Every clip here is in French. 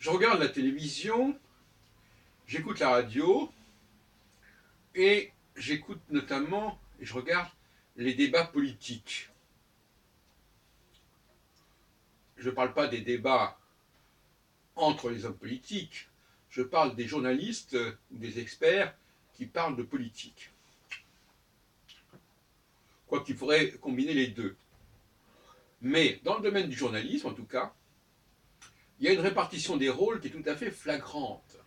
Je regarde la télévision, j'écoute la radio et j'écoute notamment, et je regarde les débats politiques. Je ne parle pas des débats entre les hommes politiques, je parle des journalistes, des experts qui parlent de politique. Quoi qu'il faudrait combiner les deux. Mais dans le domaine du journalisme, en tout cas, il y a une répartition des rôles qui est tout à fait flagrante.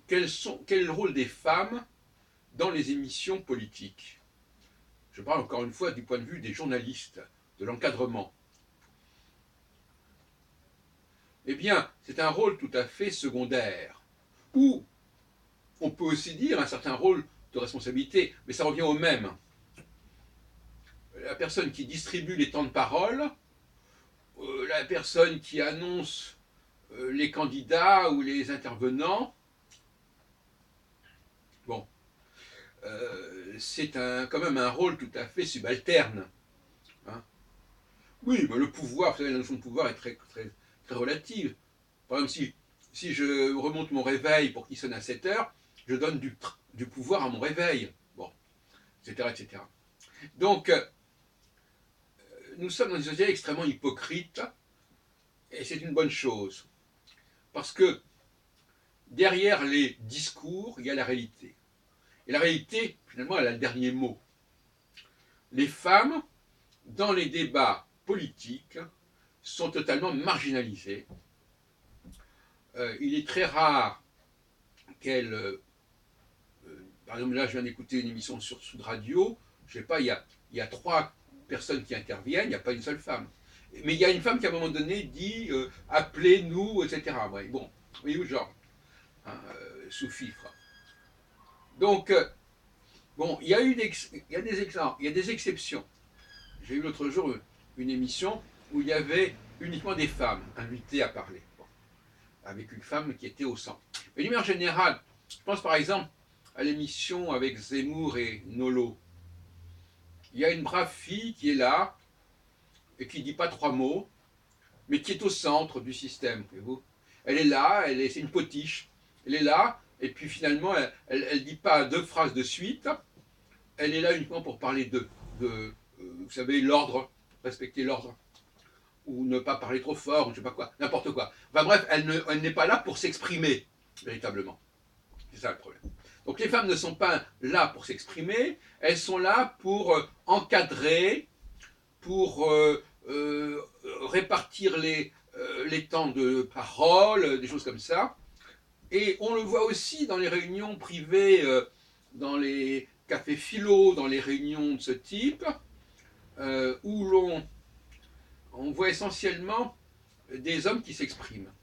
Quel est le rôle des femmes dans les émissions politiques? Je parle encore une fois du point de vue des journalistes, de l'encadrement. Eh bien, c'est un rôle tout à fait secondaire, où on peut aussi dire un certain rôle de responsabilité, mais ça revient au même. La personne qui distribue les temps de parole, la personne qui annonce les candidats ou les intervenants, bon, c'est quand même un rôle tout à fait subalterne. Hein. Oui, mais le pouvoir, vous savez, la notion de pouvoir est très relative. Par exemple, si je remonte mon réveil pour qu'il sonne à 7 heures, je donne du pouvoir à mon réveil. Bon, etc. etc. Donc, nous sommes dans une société extrêmement hypocrite, et c'est une bonne chose. Parce que derrière les discours, il y a la réalité. Et la réalité, finalement, elle a le dernier mot. Les femmes, dans les débats politiques, sont totalement marginalisées. Il est très rare qu'elles... par exemple, là, je viens d'écouter une émission sur Sud Radio, je ne sais pas, il y a 3 personnes qui interviennent, il n'y a pas une seule femme. Mais il y a une femme qui, à un moment donné, dit appelez-nous, etc. Ouais, bon, vous voyez où genre, hein, sous fifre. Donc, bon, il y a des exceptions. J'ai eu l'autre jour une émission où il y avait uniquement des femmes invitées à parler, bon, avec une femme qui était au centre. Mais d'une manière générale, je pense par exemple à l'émission avec Zemmour et Nolo. Il y a une brave fille qui est là et qui ne dit pas 3 mots, mais qui est au centre du système, voyez-vous. Elle est là, c'est une potiche, elle est là, et puis finalement, elle ne dit pas 2 phrases de suite, elle est là uniquement pour parler vous savez, l'ordre, respecter l'ordre, ou ne pas parler trop fort, ou je ne sais pas quoi, n'importe quoi. Enfin bref, elle n'est pas là pour s'exprimer, véritablement. C'est ça le problème. Donc les femmes ne sont pas là pour s'exprimer, elles sont là pour encadrer, pour répartir les temps de parole, des choses comme ça. Et on le voit aussi dans les réunions privées, dans les cafés philo, dans les réunions de ce type, où on voit essentiellement des hommes qui s'expriment.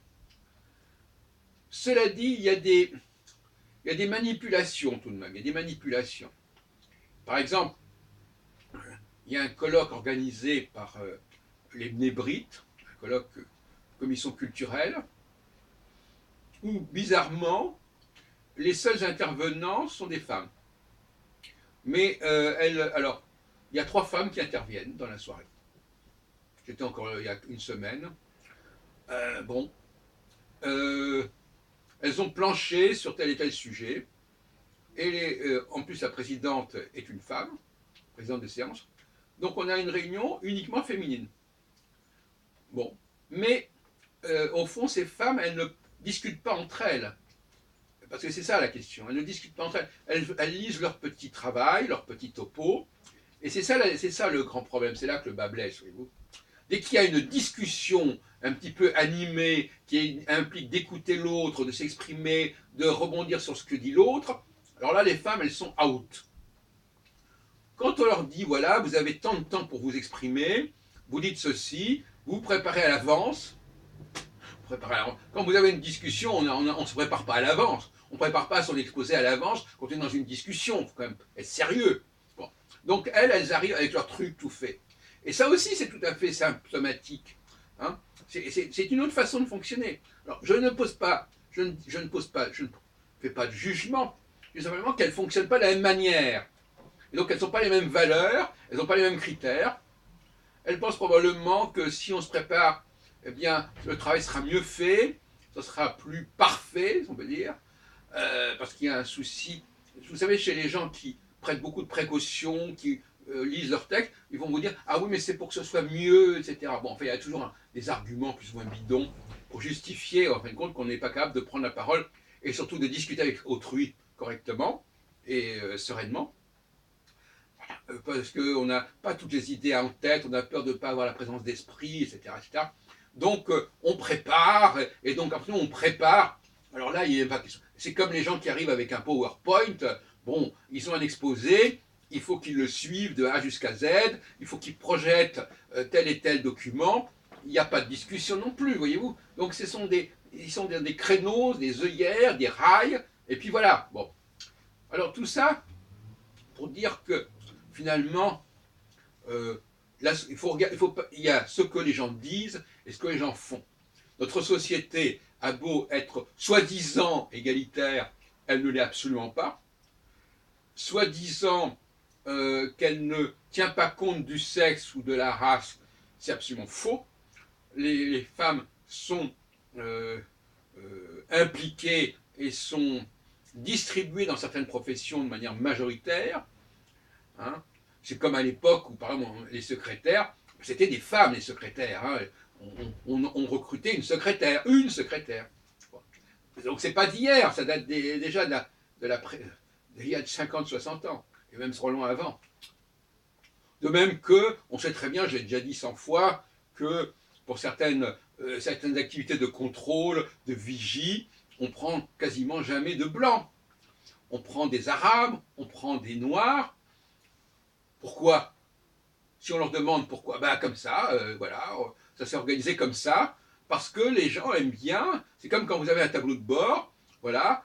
Cela dit, il y a des manipulations tout de même, il y a des manipulations. Par exemple, il y a un colloque organisé par les Bnébrites, un colloque commission culturelle, où bizarrement, les seuls intervenants sont des femmes. Mais alors, il y a 3 femmes qui interviennent dans la soirée. J'étais encore il y a une semaine. Bon, elles ont planché sur tel et tel sujet. Et en plus, la présidente est une femme, présidente de séance. Donc on a une réunion uniquement féminine. Bon, mais au fond, ces femmes, elles ne discutent pas entre elles. Parce que c'est ça la question. Elles ne discutent pas entre elles. Elles lisent leur petit travail, leur petit topo. Et c'est ça le grand problème. C'est là que le bas blesse, voyez-vous. Dès qu'il y a une discussion un petit peu animée, qui implique d'écouter l'autre, de s'exprimer, de rebondir sur ce que dit l'autre, alors là, les femmes, elles sont out. Quand on leur dit, voilà, vous avez tant de temps pour vous exprimer, vous dites ceci, vous préparez à l'avance. Quand vous avez une discussion, on ne se prépare pas à l'avance. On ne prépare pas son exposé à l'avance quand on est dans une discussion. Il faut quand même être sérieux. Bon. Donc elles arrivent avec leur truc tout fait. Et ça aussi, c'est tout à fait symptomatique. Hein, c'est une autre façon de fonctionner. Alors, je ne fais pas de jugement. Je dis simplement qu'elles ne fonctionnent pas de la même manière. Et donc elles n'ont pas les mêmes valeurs, elles n'ont pas les mêmes critères. Elles pensent probablement que si on se prépare eh bien, le travail sera mieux fait, ça sera plus parfait, on peut dire, parce qu'il y a un souci. Vous savez, chez les gens qui prennent beaucoup de précautions, qui lisent leur texte, ils vont vous dire ah oui, mais c'est pour que ce soit mieux, etc. Bon, enfin, il y a toujours des arguments plus ou moins bidons pour justifier, en fin de compte, qu'on n'est pas capable de prendre la parole et surtout de discuter avec autrui correctement et sereinement. Parce qu'on n'a pas toutes les idées en tête, on a peur de ne pas avoir la présence d'esprit, etc., etc. Donc on prépare, et donc après on prépare. Alors là, c'est comme les gens qui arrivent avec un PowerPoint. Bon, ils ont un exposé, il faut qu'ils le suivent de A jusqu'à Z, il faut qu'ils projettent tel et tel document. Il n'y a pas de discussion non plus, voyez-vous. Donc ils sont des créneaux, des œillères, des rails, et puis voilà. Bon. Alors tout ça pour dire que finalement, là, il y a ce que les gens disent et ce que les gens font. Notre société a beau être soi-disant égalitaire, elle ne l'est absolument pas. Soi-disant qu'elle ne tient pas compte du sexe ou de la race, c'est absolument faux. Les femmes sont impliquées et sont distribuées dans certaines professions de manière majoritaire. Hein. C'est comme à l'époque où, par exemple, les secrétaires, c'était des femmes, les secrétaires. Hein. On recrutait une secrétaire. Bon. Donc c'est pas d'hier, ça date déjà d'il y a 50, 60 ans, et même probablement avant. De même que, on sait très bien, j'ai déjà dit 100 fois, que pour certaines activités de contrôle, de vigie, on prend quasiment jamais de blancs. On prend des arabes, on prend des noirs. Pourquoi? Si on leur demande pourquoi, ben comme ça, voilà, ça s'est organisé comme ça, parce que les gens aiment bien, c'est comme quand vous avez un tableau de bord, voilà,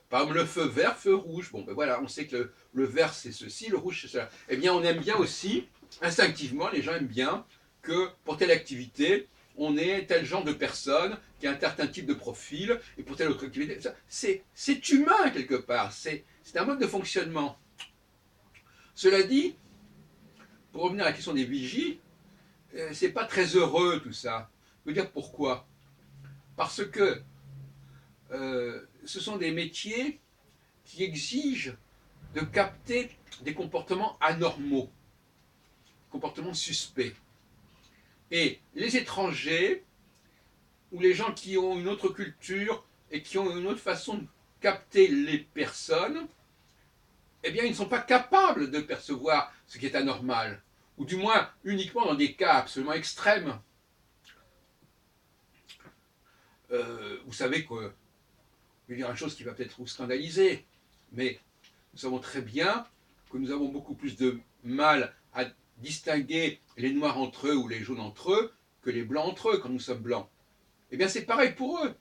par exemple le feu vert, feu rouge, bon ben voilà, on sait que le vert c'est ceci, le rouge c'est cela. Eh bien on aime bien aussi, instinctivement, les gens aiment bien que pour telle activité, on ait tel genre de personne, qui a un certain type de profil, et pour telle autre activité, c'est humain quelque part, c'est un mode de fonctionnement. Cela dit, pour revenir à la question des vigies, c'est pas très heureux tout ça. Je veux dire pourquoi? Parce que ce sont des métiers qui exigent de capter des comportements anormaux, comportements suspects. Et les étrangers, ou les gens qui ont une autre culture et qui ont une autre façon de capter les personnes, eh bien, ils ne sont pas capables de percevoir ce qui est anormal, ou du moins uniquement dans des cas absolument extrêmes. Vous savez que, je vais dire une chose qui va peut-être vous scandaliser, mais nous savons très bien que nous avons beaucoup plus de mal à distinguer les noirs entre eux ou les jaunes entre eux que les blancs entre eux quand nous sommes blancs. Eh bien, c'est pareil pour eux.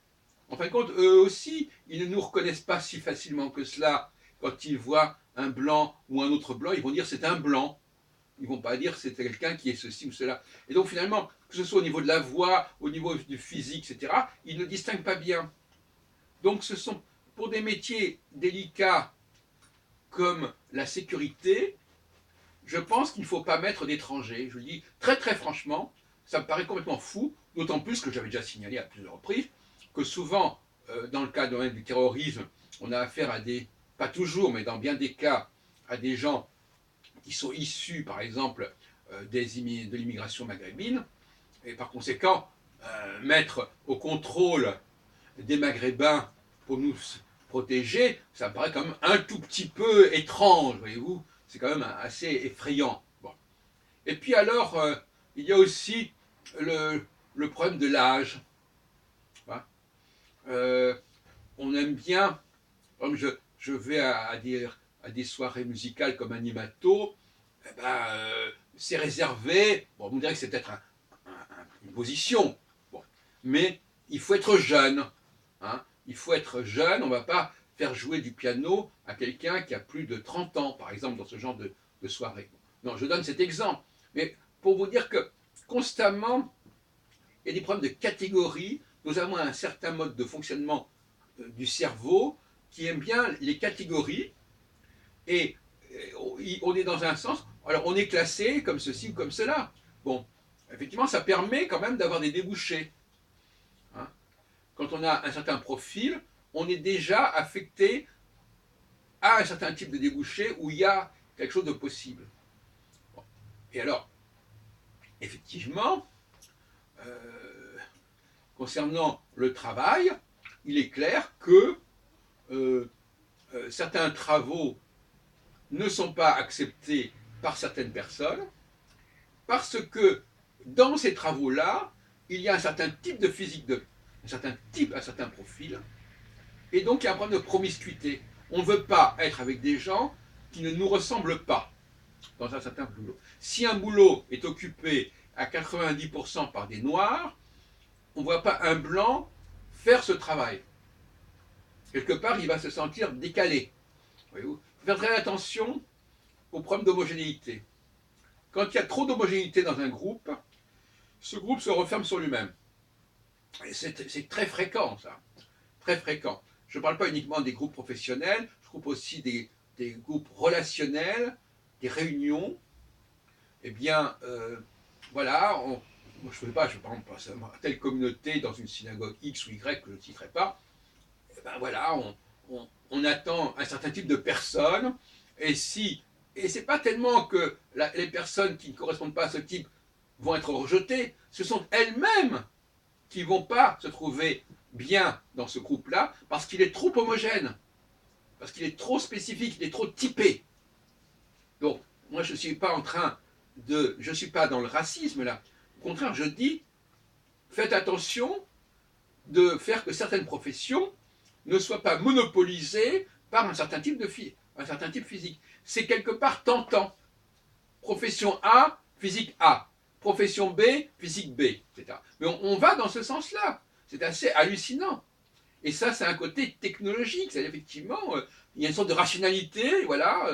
En fin de compte, eux aussi, ils ne nous reconnaissent pas si facilement que cela. Quand ils voient un blanc ou un autre blanc, ils vont dire c'est un blanc. Ils ne vont pas dire c'est quelqu'un qui est ceci ou cela. Et donc finalement, que ce soit au niveau de la voix, au niveau du physique, etc., ils ne distinguent pas bien. Donc ce sont pour des métiers délicats comme la sécurité, je pense qu'il ne faut pas mettre d'étrangers. Je le dis très très franchement, ça me paraît complètement fou, d'autant plus que j'avais déjà signalé à plusieurs reprises que souvent, dans le cas du terrorisme, on a affaire à des, pas toujours, mais dans bien des cas, à des gens qui sont issus, par exemple, de l'immigration maghrébine, et par conséquent, mettre au contrôle des Maghrébins pour nous protéger, ça me paraît quand même un tout petit peu étrange, voyez-vous, c'est quand même assez effrayant. Bon. Et puis alors, il y a aussi le problème de l'âge. Voilà. On aime bien, comme je vais à des soirées musicales comme Animato, eh ben, c'est réservé, bon, vous me direz que c'est peut-être une position, bon, mais il faut être jeune. Hein. Il faut être jeune, on ne va pas faire jouer du piano à quelqu'un qui a plus de 30 ans, par exemple, dans ce genre de soirée. Non, je donne cet exemple. Mais pour vous dire que constamment, il y a des problèmes de catégorie. Nous avons un certain mode de fonctionnement du cerveau qui aime bien les catégories. Et on est dans un sens, alors on est classé comme ceci ou comme cela. Bon, effectivement, ça permet quand même d'avoir des débouchés. Hein. Quand on a un certain profil, on est déjà affecté à un certain type de débouché où il y a quelque chose de possible. Bon. Et alors, effectivement, euh, concernant le travail, il est clair que euh, certains travaux ne sont pas acceptés par certaines personnes parce que dans ces travaux-là, il y a un certain type de physique, un certain type, un certain profil, et donc il y a un problème de promiscuité. On ne veut pas être avec des gens qui ne nous ressemblent pas dans un certain boulot. Si un boulot est occupé à 90% par des noirs, on ne voit pas un blanc faire ce travail. Quelque part, il va se sentir décalé. Voyez-vous. Il faut faire très attention au problème d'homogénéité. Quand il y a trop d'homogénéité dans un groupe, ce groupe se referme sur lui-même. C'est très fréquent, ça. Très fréquent. Je ne parle pas uniquement des groupes professionnels, je coupe aussi des groupes relationnels, des réunions. Eh bien, voilà, moi je ne sais pas, je ne parle pas à telle communauté dans une synagogue X ou Y que je ne citerai pas. Eh ben voilà, on attend un certain type de personnes, et si, et c'est pas tellement que les personnes qui ne correspondent pas à ce type vont être rejetées, ce sont elles-mêmes qui ne vont pas se trouver bien dans ce groupe-là parce qu'il est trop homogène, parce qu'il est trop spécifique, il est trop typé. Donc, moi, je ne suis pas en train de. Je ne suis pas dans le racisme là. Au contraire, je dis faites attention de faire que certaines professions ne soient pas monopolisées par un certain type de un certain type physique. C'est quelque part tentant. Profession A, physique A. Profession B, physique B, etc. Mais on va dans ce sens-là. C'est assez hallucinant. Et ça, c'est un côté technologique. C'est effectivement, il y a une sorte de rationalité. Voilà,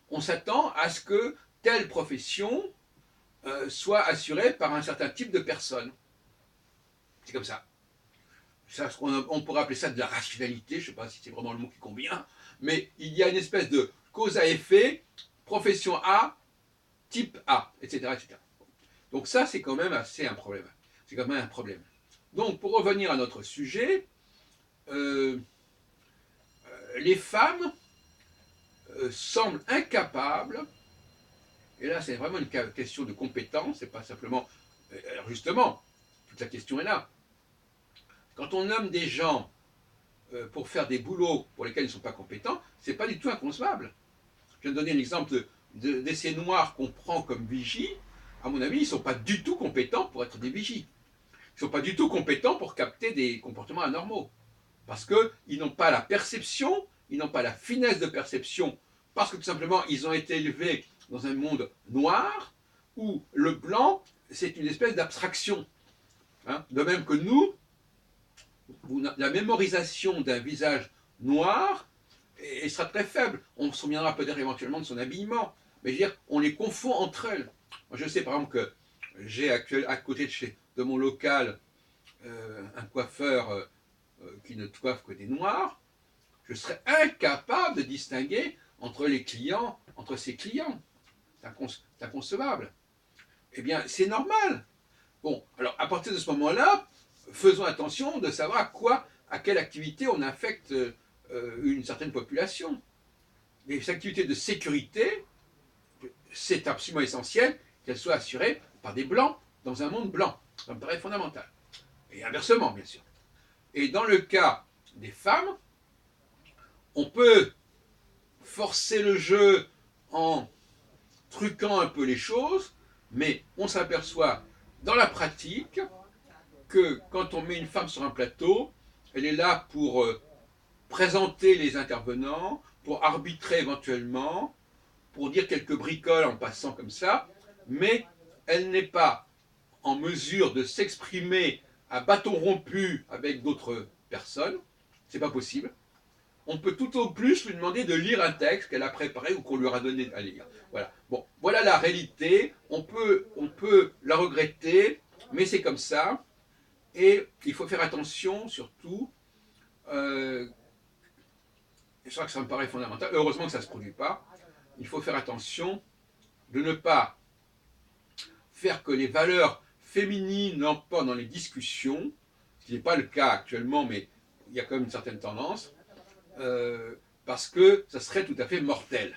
on s'attend à ce que telle profession soit assurée par un certain type de personne. C'est comme ça. Ça on pourrait appeler ça de la rationalité. Je ne sais pas si c'est vraiment le mot qui convient. Mais il y a une espèce de cause à effet. Profession A, type A, etc., etc. Donc ça, c'est quand même assez un problème. C'est quand même un problème. Donc, pour revenir à notre sujet, les femmes semblent incapables, et là c'est vraiment une question de compétence, c'est pas simplement... Alors justement, toute la question est là. Quand on nomme des gens pour faire des boulots pour lesquels ils ne sont pas compétents, c'est pas du tout inconcevable. Je vais donner l'exemple d'essais noirs qu'on prend comme vigies. À mon avis, ils ne sont pas du tout compétents pour être des vigies. Ils ne sont pas du tout compétents pour capter des comportements anormaux. Parce qu'ils n'ont pas la perception, ils n'ont pas la finesse de perception, parce que tout simplement, ils ont été élevés dans un monde noir, où le blanc, c'est une espèce d'abstraction. Hein. De même que nous, la mémorisation d'un visage noir sera très faible. On se souviendra peut-être éventuellement de son habillement, mais je veux dire, on les confond entre elles. Moi, je sais par exemple que j'ai à côté de mon local un coiffeur qui ne coiffe que des noirs. Je serais incapable de distinguer entre les clients, entre ses clients. C'est inconcevable. Eh bien, c'est normal. Bon, alors à partir de ce moment-là, faisons attention de savoir à quelle activité on affecte une certaine population. Les activités de sécurité, c'est absolument essentiel qu'elles soient assurées par des blancs dans un monde blanc. Ça me paraît fondamental. Et inversement, bien sûr. Et dans le cas des femmes, on peut forcer le jeu en truquant un peu les choses, mais on s'aperçoit dans la pratique que quand on met une femme sur un plateau, elle est là pour présenter les intervenants, pour arbitrer éventuellement, pour dire quelques bricoles en passant comme ça, mais elle n'est pas en mesure de s'exprimer à bâton rompu avec d'autres personnes. C'est pas possible. On peut tout au plus lui demander de lire un texte qu'elle a préparé ou qu'on lui aura donné à lire. Voilà. Bon, voilà la réalité. On peut la regretter, mais c'est comme ça. Et il faut faire attention, surtout. Je crois que ça me paraît fondamental. Heureusement que ça ne se produit pas. Il faut faire attention de ne pas faire que les valeurs féminines l'emportent dans les discussions, ce qui n'est pas le cas actuellement, mais il y a quand même une certaine tendance, parce que ça serait tout à fait mortel.